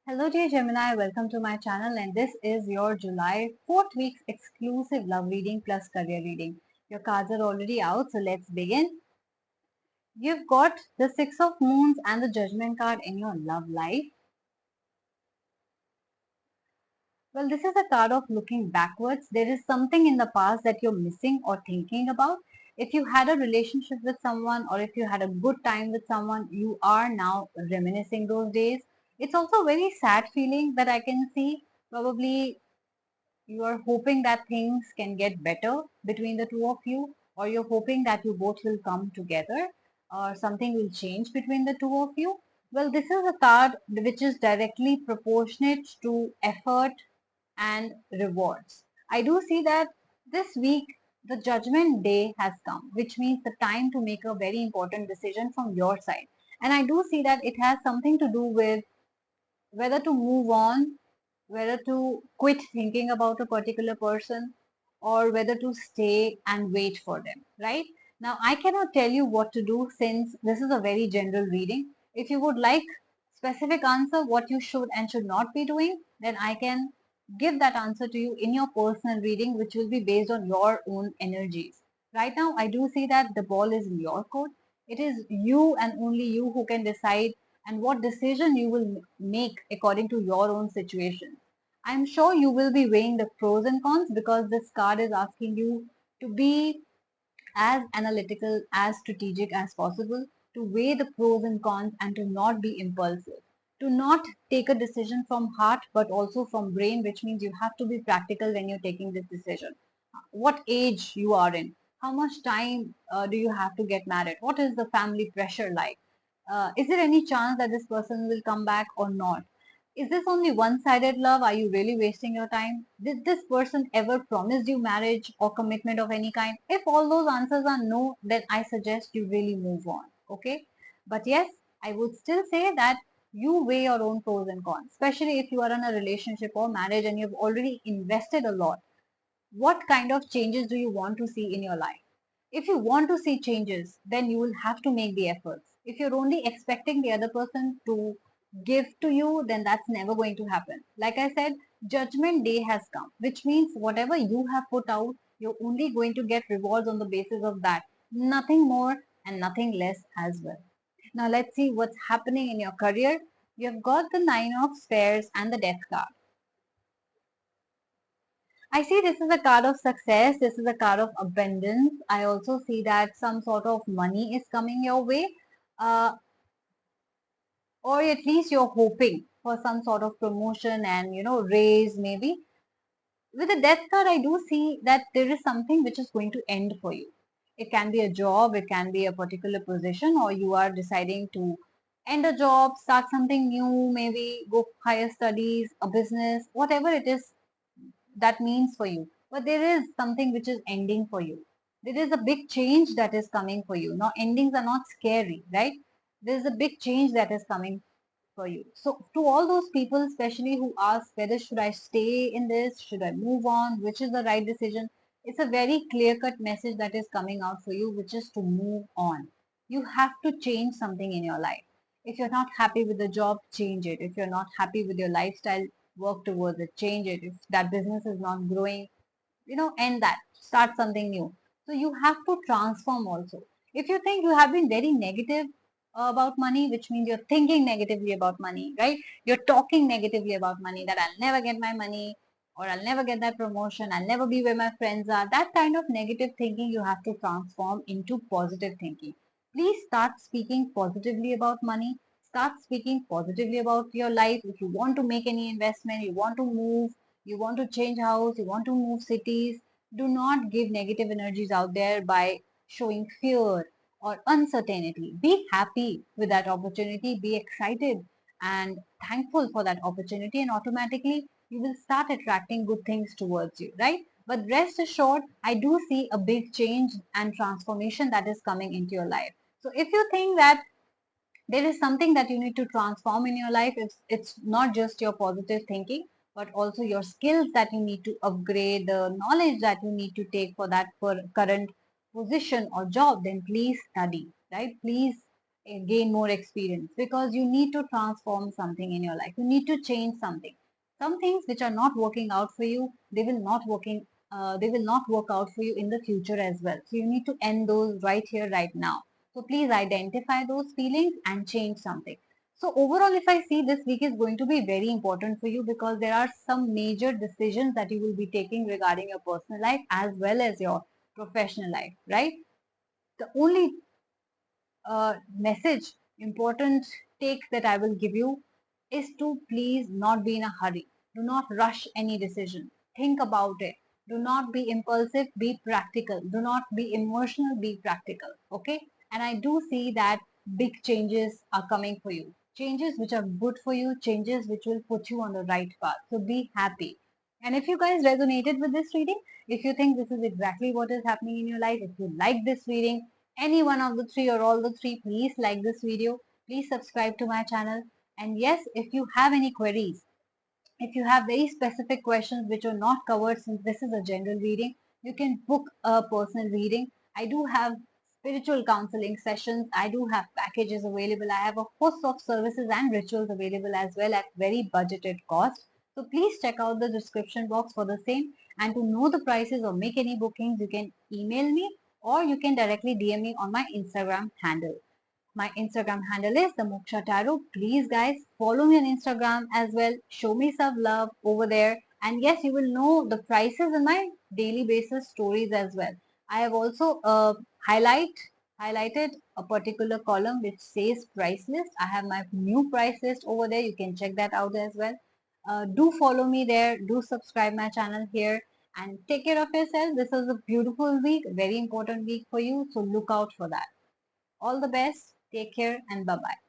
Hello dear Gemini, welcome to my channel and this is your July 4th week's exclusive love reading plus career reading. Your cards are already out, so let's begin. You've got the Six of Moons and the Judgment card in your love life. Well, this is a card of looking backwards. There is something in the past that you're missing or thinking about. If you had a relationship with someone or if you had a good time with someone, you are now reminiscing those days. It's also a very sad feeling that I can see. Probably you are hoping that things can get better between the two of you, or you're hoping that you both will come together, or something will change between the two of you. Well, this is a card which is directly proportionate to effort and rewards. I do see that this week the judgment day has come, which means the time to make a very important decision from your side. And I do see that it has something to do with whether to move on, whether to quit thinking about a particular person, or whether to stay and wait for them, right? Now, I cannot tell you what to do since this is a very general reading. If you would like specific answer what you should and should not be doing, then I can give that answer to you in your personal reading, which will be based on your own energies. Right now, I do see that the ball is in your court. It is you and only you who can decide and what decision you will make according to your own situation. I'm sure you will be weighing the pros and cons because this card is asking you to be as analytical, as strategic as possible, to weigh the pros and cons and to not be impulsive. To not take a decision from heart but also from brain, which means you have to be practical when you're taking this decision. What age you are in, how much time do you have to get married, what is the family pressure like, is there any chance that this person will come back or not, is this only one-sided love, are you really wasting your time, did this person ever promise you marriage or commitment of any kind? If all those answers are no, then I suggest you really move on. Okay, but yes, I would still say that you weigh your own pros and cons, especially if you are in a relationship or marriage and you've already invested a lot. What kind of changes do you want to see in your life? If you want to see changes, then you will have to make the efforts. If you're only expecting the other person to give to you, then that's never going to happen. Like I said, judgment day has come, which means whatever you have put out, you're only going to get rewards on the basis of that. Nothing more and nothing less as well. Now let's see what's happening in your career. You've got the Nine of Spades and the Death card. I see this is a card of success. This is a card of abundance. I also see that some sort of money is coming your way, uh, or at least you're hoping for some sort of promotion and raise maybe. With the death card, I do see that there is something which is going to end for you. It can be a job, it can be a particular position, or you are deciding to end a job, start something new, maybe go higher studies, a business, whatever it is that means for you. But there is something which is ending for you. There is a big change that is coming for you. Now, endings are not scary, right? There is a big change that is coming for you. So, to all those people, especially who ask whether should I stay in this, should I move on, which is the right decision, it's a very clear-cut message that is coming out for you, which is to move on. You have to change something in your life. If you're not happy with the job, change it. If you're not happy with your lifestyle, work towards it, change it. If that business is not growing, end that, start something new. So you have to transform also. If you think you have been very negative about money, which means you're thinking negatively about money, right? You're talking negatively about money, that I'll never get my money, or I'll never get that promotion, I'll never be where my friends are. That kind of negative thinking you have to transform into positive thinking. Please start speaking positively about money. Start speaking positively about your life. If you want to make any investment, you want to move, you want to change house, you want to move cities, do not give negative energies out there by showing fear or uncertainty. Be happy with that opportunity, be excited and thankful for that opportunity, and automatically you will start attracting good things towards you, right? But rest assured, I do see a big change and transformation that is coming into your life. So if you think that there is something that you need to transform in your life, it's not just your positive thinking but also your skills that you need to upgrade, the knowledge that you need to take for that for current position or job, then please study, right? Please gain more experience, because you need to transform something in your life. You need to change something. Some things which are not working out for you, they will not work out for you in the future as well. So you need to end those right here, right now. So please identify those feelings and change something. So overall, if I see, this week is going to be very important for you, because there are some major decisions that you will be taking regarding your personal life as well as your professional life, right? The only message, important take that I will give you is to please not be in a hurry. Do not rush any decision. Think about it. Do not be impulsive, be practical. Do not be emotional, be practical. Okay? And I do see that big changes are coming for you. Changes which are good for you, changes which will put you on the right path. So be happy. And if you guys resonated with this reading, if you think this is exactly what is happening in your life, if you like this reading, any one of the three or all the three, please like this video, please subscribe to my channel. And yes, if you have any queries, if you have very specific questions which are not covered, since this is a general reading, you can book a personal reading. I do have spiritual counseling sessions, I do have packages available, I have a host of services and rituals available as well at very budgeted cost. So please check out the description box for the same. And to know the prices or make any bookings, you can email me or you can directly DM me on my Instagram handle. My Instagram handle is the Moksha Tarot. Please, guys, follow me on Instagram as well. Show me some love over there. And yes, you will know the prices in my daily basis stories as well. I have also highlighted a particular column which says price list. I have my new price list over there. You can check that out as well. Do follow me there. Do subscribe my channel here. And take care of yourself. This is a beautiful week, very important week for you. So look out for that. All the best. Take care and bye bye.